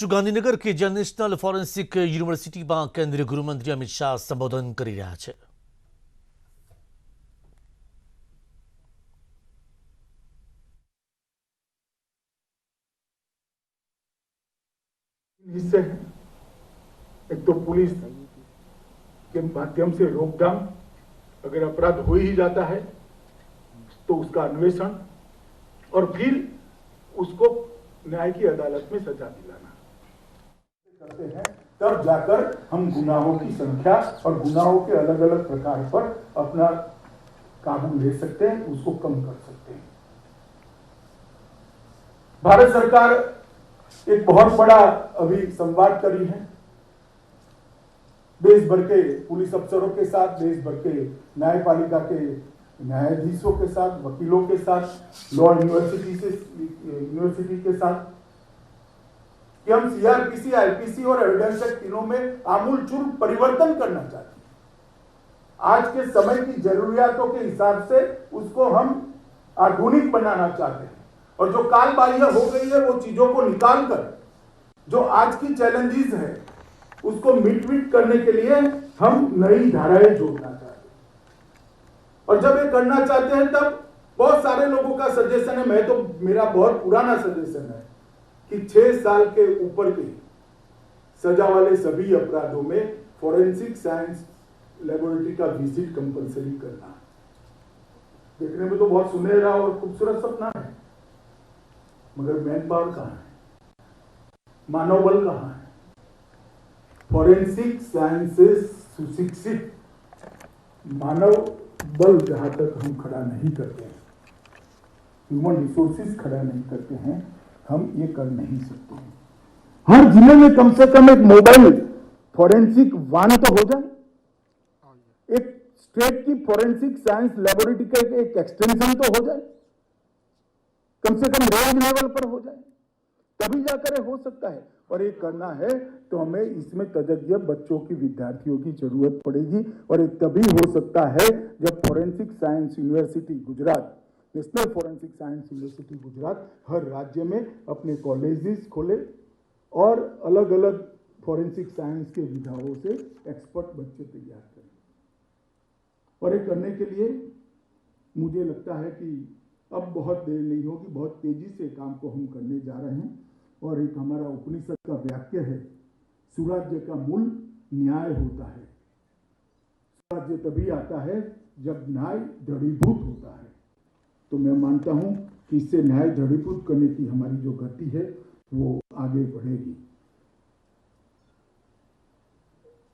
ગાંધીનગર કે જ્યાં national forensic યુનિવર્સિટીમાં કેન્દ્રીય ગૃહમંત્રી અમિત શાહ સંબોધન કરી રહ્યા છે। हिस्से हैं। एक तो पुलिस के माध्यम से रोकथाम, अगर अपराध हो ही जाता है तो उसका अन्वेषण और फिर उसको न्याय की अदालत में सजा दिलाना करते हैं, तब जाकर हम गुनाहों की संख्या और गुनाहों के अलग अलग प्रकार पर अपना काबू ले सकते हैं, उसको कम कर सकते हैं। भारत सरकार एक बहुत बड़ा अभी संवाद करी है देश भर के पुलिस अफसरों के साथ, देश भर के न्यायपालिका के न्यायाधीशों के साथ, वकीलों के साथ, लॉ यूनिवर्सिटी के साथ कि हम सीआरपीसी, आईपीसी और एविडेंस एक्ट तीनों में आमूलचूल परिवर्तन करना चाहते हैं। आज के समय की जरूरियातों के हिसाब से उसको हम आधुनिक बनाना चाहते हैं और जो काल बाह्य हो गई है वो चीजों को निकाल कर जो आज की चैलेंजेस है उसको मिट करने के लिए हम नई धाराएं जोड़ना चाहते हैं। और जब ये करना चाहते हैं तब बहुत सारे लोगों का सजेशन है, मेरा बहुत पुराना सजेशन है कि 6 साल के ऊपर के सजा वाले सभी अपराधों में फोरेंसिक साइंस लेबोरेटरी का विजिट कंपलसरी करना। देखने में तो बहुत सुनहरा और खूबसूरत सपना है, मगर मैन पावर कहां है, मानव बल कहां है? फोरेंसिक साइंसेस सुशिक्षित मानव बल जहां तक हम खड़ा नहीं करते हैं, ह्यूमन रिसोर्सेज खड़ा नहीं करते हैं, हम ये कर नहीं सकते हैं। हर जिले में कम से कम एक मोबाइल फोरेंसिक वान तो हो जाए, एक स्टेट की फोरेंसिक साइंस लेबोरेटरी का एक एक्सटेंशन तो हो जाए, कम से कम रोड लेवल पर हो जाए, तभी जाकर ये हो सकता है। और ये करना है तो हमें इसमें तज्ञ बच्चों की, विद्यार्थियों की जरूरत पड़ेगी और ये तभी हो सकता है जब forensic science university Gujarat, national forensic science university Gujarat हर राज्य में अपने कॉलेजेस खोले और अलग अलग फोरेंसिक साइंस के विधाओं से एक्सपर्ट बच्चे तैयार करें। और ये करने के लिए मुझे लगता है कि अब बहुत देर नहीं होगी, बहुत तेजी से काम को हम करने जा रहे हैं। और एक हमारा उपनिषद का वाक्य है, सुराज्य का मूल न्याय होता है। सुराज्य तभी आता है जब न्याय दृढ़ीभूत होता है। तो मैं मानता हूं कि इससे न्याय दृढ़ीभूत करने की हमारी जो गति है वो आगे बढ़ेगी।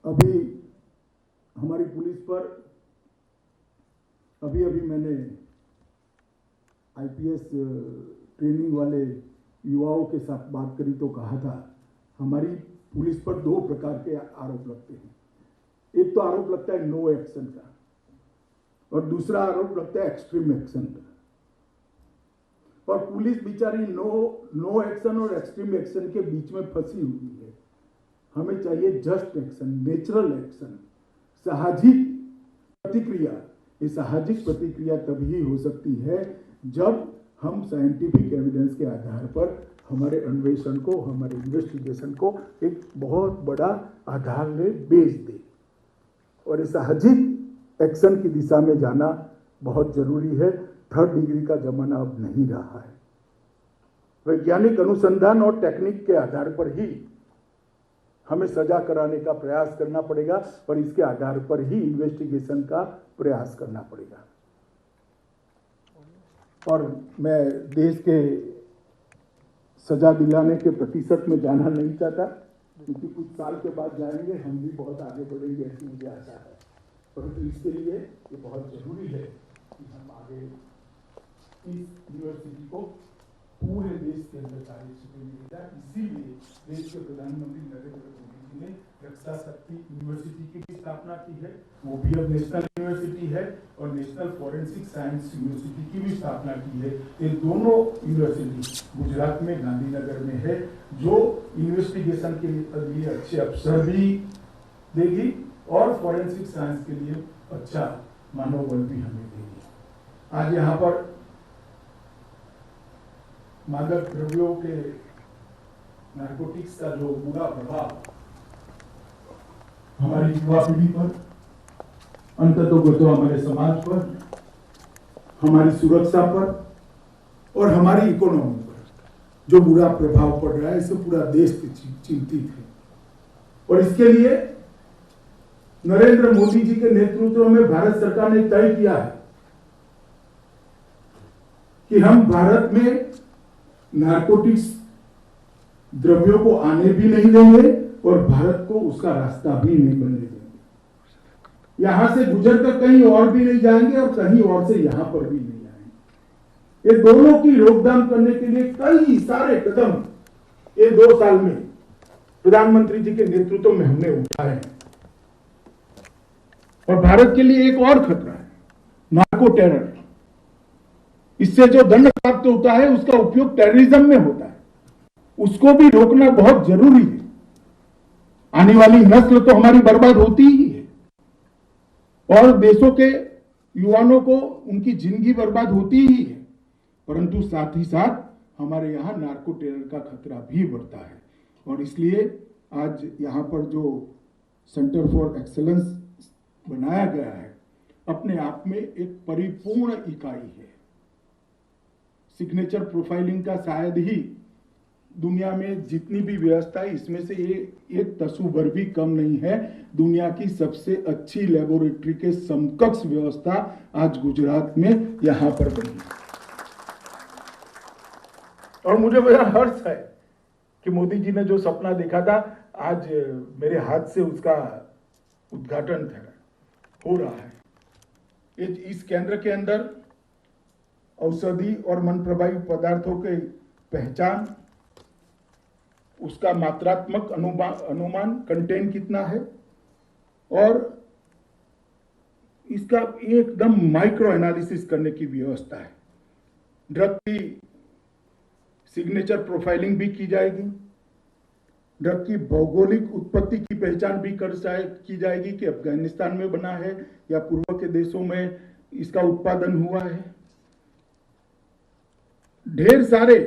अभी हमारी पुलिस पर अभी मैंने आईपीएस ट्रेनिंग वाले युवाओं के साथ बात करी तो कहा था हमारी पुलिस पर 2 प्रकार के आरोप लगते हैं। एक तो आरोप लगता है नो एक्शन का और दूसरा आरोप लगता है एक्सट्रीम एक्शन का। और पुलिस बेचारी नो एक्शन और एक्सट्रीम एक्शन के बीच में फंसी हुई है। हमें चाहिए जस्ट एक्शन, नेचुरल एक्शन, साहजिक प्रतिक्रिया। ये साहजिक प्रतिक्रिया तभी हो सकती है जब हम साइंटिफिक एविडेंस के आधार पर हमारे अन्वेषण को, हमारे इन्वेस्टिगेशन को एक बहुत बड़ा आधार में बेच दे। और इस साहजिक एक्शन की दिशा में जाना बहुत जरूरी है। 3rd डिग्री का जमाना अब नहीं रहा है। वैज्ञानिक अनुसंधान और टेक्निक के आधार पर ही हमें सजा कराने का प्रयास करना पड़ेगा और इसके आधार पर ही इन्वेस्टिगेशन का प्रयास करना पड़ेगा। और मैं देश के सजा दिलाने के प्रतिशत में जाना नहीं चाहता, क्योंकि कुछ साल के बाद जाएंगे हम भी बहुत आगे बढ़ेंगे ऐसी मुझे आशा है। परंतु इसके लिए ये बहुत जरूरी है कि हम आगे इस यूनिवर्सिटी को पूरे देश के अंदर कार्यक्षेत्र में ले जाए। इसीलिए देश के प्रधानमंत्री नरेंद्र मोदी जी ने रक्षा शक्ति यूनिवर्सिटी की भी स्थापना की है, वो भी अब नेशनल यूनिवर्सिटी है, और नेशनल फोरेंसिक साइंस यूनिवर्सिटी की भी स्थापना की है। ये दोनों यूनिवर्सिटी गुजरात में गांधीनगर में है, जो इन्वेस्टिगेशन के लिए अच्छे अवसर भी देगी और फोरेंसिक साइंस के लिए अच्छा मानव बल भी हमें देगी। आज यहाँ पर मादक द्रव्यों के नारकोटिक्स का जो बुरा प्रभाव हमारी युवा पीढ़ी पर, अंततोगतो हमारे समाज पर, हमारी सुरक्षा पर और हमारी इकोनॉमी पर जो बुरा प्रभाव पड़ रहा है, इससे पूरा देश चिंतित है। और इसके लिए नरेंद्र मोदी जी के नेतृत्व में भारत सरकार ने तय किया है कि हम भारत में नारकोटिक्स द्रव्यों को आने भी नहीं देंगे और भारत को उसका रास्ता भी नहीं बनने देंगे। यहां से गुजरकर कहीं और भी नहीं जाएंगे और कहीं और से यहां पर भी नहीं आएंगे। ये दोनों की रोकथाम करने के लिए कई सारे कदम ये 2 साल में प्रधानमंत्री जी के नेतृत्व में हमने उठाए हैं। और भारत के लिए एक और खतरा है, नार्को टेरर। इससे जो दंड प्राप्त होता है उसका उपयोग टेररिज्म में होता है, उसको भी रोकना बहुत जरूरी है। आने वाली नस्ल तो हमारी बर्बाद होती ही है और देशों के युवाओं को उनकी जिंदगी बर्बाद होती ही है, परंतु साथ ही साथ हमारे यहाँ नार्को टेरर का खतरा भी बढ़ता है। और इसलिए आज यहाँ पर जो सेंटर फॉर एक्सेलेंस बनाया गया है, अपने आप में एक परिपूर्ण इकाई है। सिग्नेचर प्रोफाइलिंग का शायद ही दुनिया में जितनी भी व्यवस्था है, इसमें से ये एक तसूभर भी कम नहीं है। दुनिया की सबसे अच्छी लेबोरेटरी के समकक्ष व्यवस्था आज गुजरात में यहां पर बनी है। और मुझे बड़ा हर्ष है कि मोदी जी ने जो सपना देखा था, आज मेरे हाथ से उसका उद्घाटन हो रहा है। इस केंद्र के अंदर औषधि और मन प्रभावी पदार्थों के पहचान, उसका मात्रात्मक अनुमान, कंटेंट कितना है और इसका एकदम माइक्रो एनालिसिस करने की व्यवस्था है। ड्रग की सिग्नेचर प्रोफाइलिंग भी की जाएगी, ड्रग की भौगोलिक उत्पत्ति की पहचान भी की जाएगी कि अफगानिस्तान में बना है या पूर्व के देशों में इसका उत्पादन हुआ है। ढेर सारे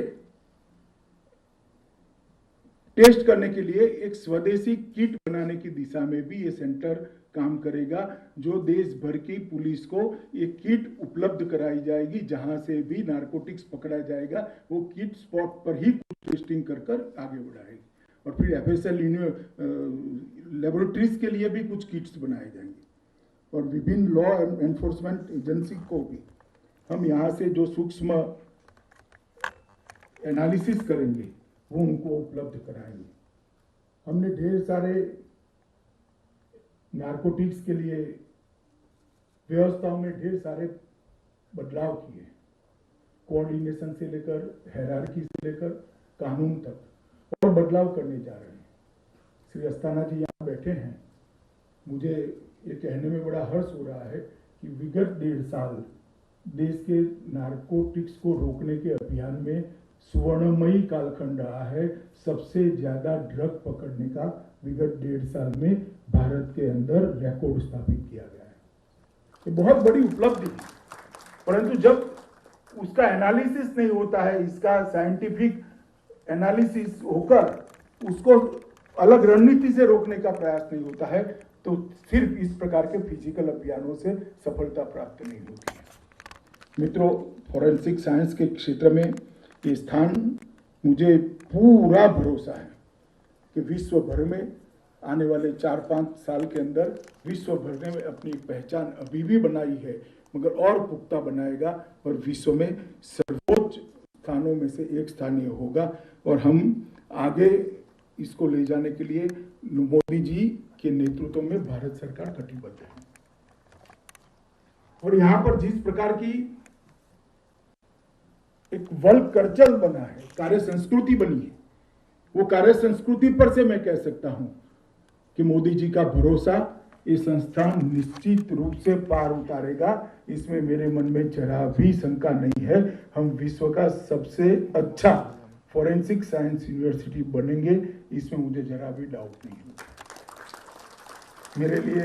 टेस्ट करने के लिए एक स्वदेशी किट बनाने की दिशा में भी ये सेंटर काम करेगा, जो देश भर की पुलिस को ये किट उपलब्ध कराई जाएगी। जहां से भी नारकोटिक्स पकड़ा जाएगा, वो किट स्पॉट पर ही टेस्टिंग कर आगे बढ़ाएगी। और फिर एफएसएल लेबोरेटरीज के लिए भी कुछ किट्स बनाए जाएंगे और विभिन्न लॉ एनफोर्समेंट एजेंसी को भी हम यहाँ से जो सूक्ष्म एनालिसिस करेंगे वो उनको उपलब्ध कराएंगे। हमने ढेर सारे नारकोटिक्स के लिए व्यवस्थाओं में ढेर सारे बदलाव किए, कोऑर्डिनेशन से लेकर हायरार्की से लेकर कानून तक, और बदलाव करने जा रहे हैं। श्री अस्थाना जी यहाँ बैठे हैं, मुझे ये कहने में बड़ा हर्ष हो रहा है कि विगत 1.5 साल देश के नारकोटिक्स को रोकने के अभियान में स्वर्णमयी कालखंड रहा है। सबसे ज्यादा ड्रग पकड़ने का विगत 1.5 साल में भारत के अंदर रिकॉर्ड स्थापित किया गया है। ये बहुत बड़ी उपलब्धि है, परंतु जब उसका एनालिसिस नहीं होता है, इसका साइंटिफिक एनालिसिस होकर उसको अलग रणनीति से रोकने का प्रयास नहीं होता है, तो सिर्फ इस प्रकार के फिजिकल अभियानों से सफलता प्राप्त नहीं होती है। मित्रों, फॉरेंसिक साइंस के क्षेत्र में ये स्थान, मुझे पूरा भरोसा है कि विश्व भर में आने वाले 4-5 साल के अंदर विश्व भर में अपनी पहचान अभी भी बनाई है, मगर और पुख्ता बनाएगा और विश्व में सर्वोच्च स्थानों में से एक स्थानीय होगा। और हम आगे इसको ले जाने के लिए मोदी जी के नेतृत्व में भारत सरकार कटिबद्ध है। और यहाँ पर जिस प्रकार की एक वर्क कल्चर बना है, कार्य संस्कृति बनी है, वो कार्य संस्कृति पर से मैं कह सकता हूं कि मोदी जी का भरोसा ये संस्थान निश्चित रूप से पार उतारेगा। इसमें मेरे मन में जरा भी शंका नहीं है। हम विश्व का सबसे अच्छा फॉरेंसिक साइंस यूनिवर्सिटी बनेंगे, इसमें मुझे जरा भी डाउट नहीं है। मेरे लिए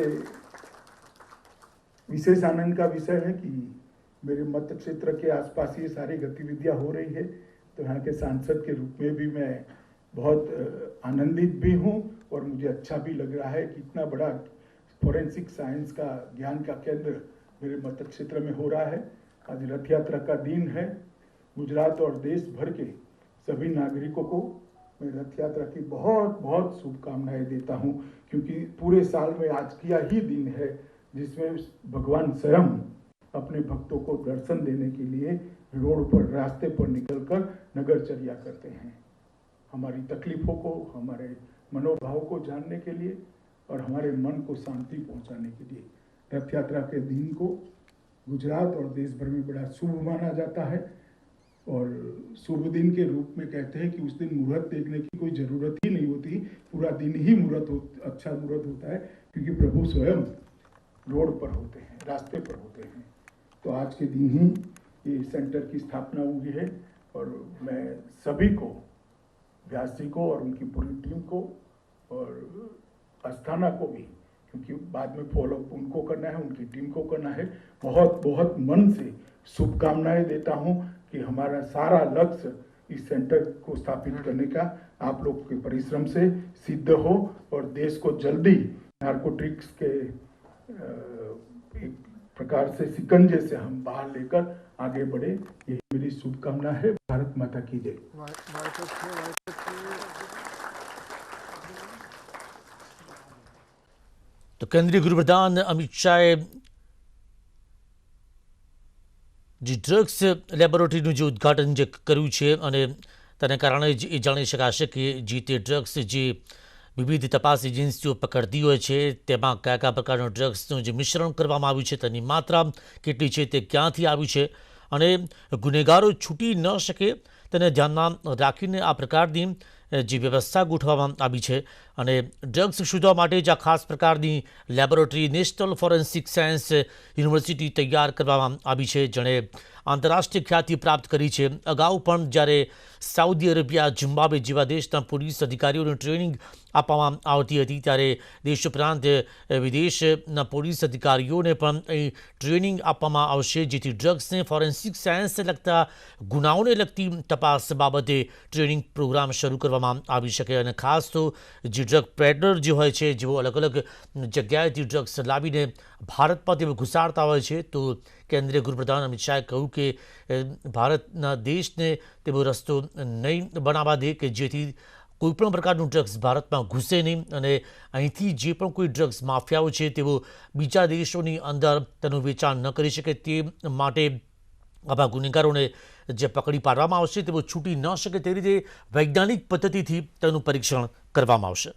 विशेष आनंद का विषय है कि मेरे मत क्षेत्र के आसपास ये सारी गतिविधियां हो रही है, तो यहाँ के सांसद के रूप में भी मैं बहुत आनंदित भी हूँ और मुझे अच्छा भी लग रहा है कि इतना बड़ा फोरेंसिक साइंस का ज्ञान का केंद्र मेरे मत क्षेत्र में हो रहा है। आज रथ यात्रा का दिन है। गुजरात और देश भर के सभी नागरिकों को मैं रथ यात्रा की बहुत बहुत शुभकामनाएं देता हूं, क्योंकि पूरे साल में आज किया ही दिन है जिसमें भगवान स्वयं अपने भक्तों को दर्शन देने के लिए रोड पर रास्ते पर निकलकर नगरचर्या करते हैं। हमारी तकलीफों को, हमारे मनोभाव को जानने के लिए और हमारे मन को शांति पहुंचाने के लिए रथ यात्रा के दिन को गुजरात और देश भर में बड़ा शुभ माना जाता है। और शुभ दिन के रूप में कहते हैं कि उस दिन मुहूर्त देखने की कोई ज़रूरत ही नहीं होती, पूरा दिन ही अच्छा मुहूर्त होता है, क्योंकि प्रभु स्वयं रोड पर होते हैं, रास्ते पर होते हैं। तो आज के दिन ही ये सेंटर की स्थापना हुई है और मैं सभी को, व्यास जी को और उनकी पूरी टीम को और अस्थाना को भी, क्योंकि बाद में फॉलोअप उनको करना है, उनकी टीम को करना है, बहुत बहुत मन से शुभकामनाएं देता हूं कि हमारा सारा लक्ष्य इस सेंटर को स्थापित करने का आप लोग के परिश्रम से सिद्ध हो और देश को जल्दी नार्कोटिक्स के एक प्रकार से शिकंजे से हम बाहर लेकर आगे बढ़े, यही मेरी शुभकामना है। भारत माता की जय। તો કેન્દ્રીય ગૃહપ્રધાન અમિત શાહે જે ડ્રગ્સ લેબોરેટરીનું જે ઉદ્ઘાટન જે કર્યું છે અને તેને કારણે જ એ જાણી શકાશે કે જે તે ડ્રગ્સ જે વિવિધ તપાસ એજન્સીઓ પકડતી હોય છે તેમાં કયા કયા પ્રકારનું ડ્રગ્સનું જે મિશ્રણ કરવામાં આવ્યું છે તેની માત્રા કેટલી છે, તે ક્યાંથી આવ્યું છે અને ગુનેગારો છૂટી ન શકે તેને ધ્યાનમાં રાખીને આ પ્રકારની જે વ્યવસ્થા ગોઠવવામાં આવી છે અને ડ્રગ્સ શોધવા માટે જ આ ખાસ પ્રકારની laboratory national forensic science university તૈયાર કરવામાં આવી છે, જેણે આંતરરાષ્ટ્રીય ખ્યાતિ પ્રાપ્ત કરી છે। અગાઉ પણ જ્યારે સાઉદી અરેબિયા, ઝિમ્બાબ્વે જેવા દેશના પોલીસ અધિકારીઓને ટ્રેનિંગ આપવામાં આવતી હતી ત્યારે દેશ ઉપરાંત વિદેશના પોલીસ અધિકારીઓને પણ અહીં ટ્રેનિંગ આપવામાં આવશે, જેથી ડ્રગ્સને ફોરેન્સિક સાયન્સને લગતા ગુનાઓને લગતી તપાસ બાબતે ટ્રેનિંગ પ્રોગ્રામ શરૂ કરવામાં આવી શકે અને ખાસ તો જે ડ્રગ પેડલર જે હોય છે, જેઓ અલગ અલગ જગ્યાએથી ડ્રગ્સ લાવીને ભારતમાં તેઓ ઘુસાડતા હોય છે, તો કેન્દ્રીય ગૃહપ્રધાન અમિત શાહે કહ્યું કે ભારતના દેશને તેવો રસ્તો નહીં બનાવવા દે કે જેથી કોઈપણ પ્રકારનું ડ્રગ્સ ભારતમાં ઘૂસે નહીં અને અહીંથી જે પણ કોઈ ડ્રગ્સ માફિયાઓ છે તેઓ બીજા દેશોની અંદર તેનું વેચાણ ન કરી શકે, તે માટે આવા ગુનેગારોને જે પકડી પાડવામાં આવશે તેઓ છૂટી ન શકે તે રીતે વૈજ્ઞાનિક પદ્ધતિથી તેનું પરીક્ષણ કરવામાં આવશે।